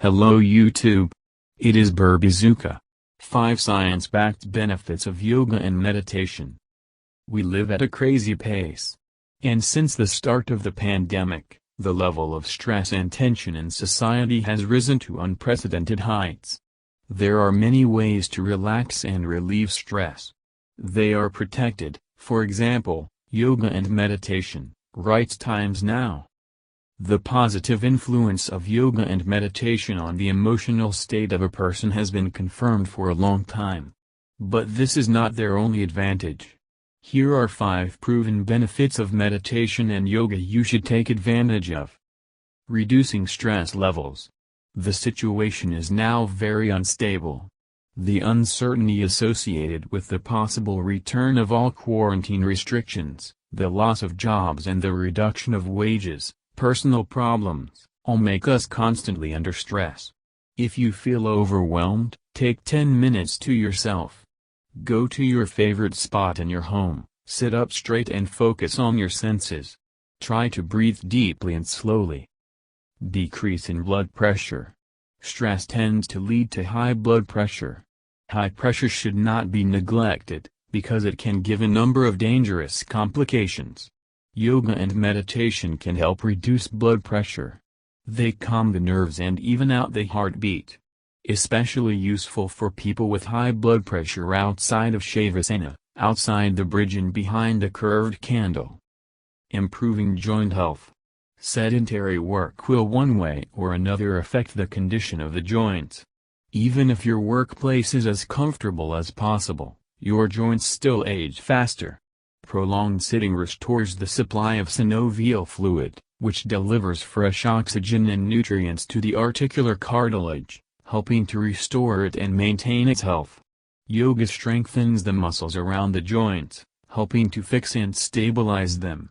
Hello YouTube. It is Burbazooka. 5 science-backed benefits of yoga and meditation. We live at a crazy pace. And since the start of the pandemic, the level of stress and tension in society has risen to unprecedented heights. There are many ways to relax and relieve stress. They are protected, for example, yoga and meditation, writes Times Now. The positive influence of yoga and meditation on the emotional state of a person has been confirmed for a long time. But this is not their only advantage. Here are 5 proven benefits of meditation and yoga you should take advantage of. Reducing stress levels. The situation is now very unstable. The uncertainty associated with the possible return of all quarantine restrictions, the loss of jobs and the reduction of wages, personal problems, all make us constantly under stress. If you feel overwhelmed, take 10 minutes to yourself. Go to your favorite spot in your home, sit up straight and focus on your senses. Try to breathe deeply and slowly. Decrease in blood pressure. Stress tends to lead to high blood pressure. High pressure should not be neglected, because it can give a number of dangerous complications. Yoga and meditation can help reduce blood pressure. They calm the nerves and even out the heartbeat. Especially useful for people with high blood pressure outside of Shavasana, outside the bridge and behind a curved candle. Improving joint health. Sedentary work will one way or another affect the condition of the joints. Even if your workplace is as comfortable as possible, your joints still age faster. Prolonged sitting restores the supply of synovial fluid, which delivers fresh oxygen and nutrients to the articular cartilage, helping to restore it and maintain its health. Yoga strengthens the muscles around the joints, helping to fix and stabilize them.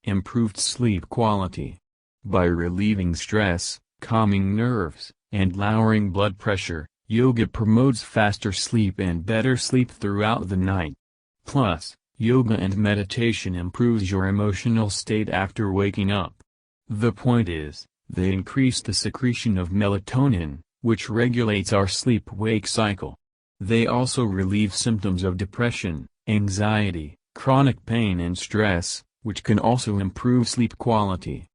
Improved sleep quality. By relieving stress, calming nerves, and lowering blood pressure, yoga promotes faster sleep and better sleep throughout the night. Plus, yoga and meditation improves your emotional state after waking up. The point is, they increase the secretion of melatonin, which regulates our sleep-wake cycle. They also relieve symptoms of depression, anxiety, chronic pain and stress, which can also improve sleep quality.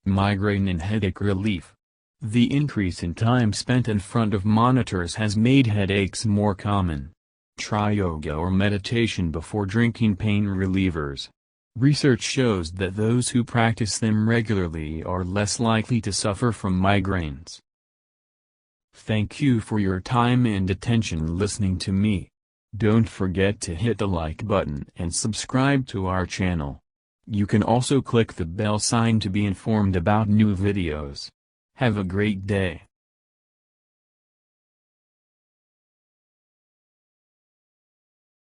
Migraine and headache relief. The increase in time spent in front of monitors has made headaches more common. Try yoga or meditation before drinking pain relievers. Research shows that those who practice them regularly are less likely to suffer from migraines. Thank you for your time and attention listening to me. Don't forget to hit the like button and subscribe to our channel. You can also click the bell sign to be informed about new videos. Have a great day.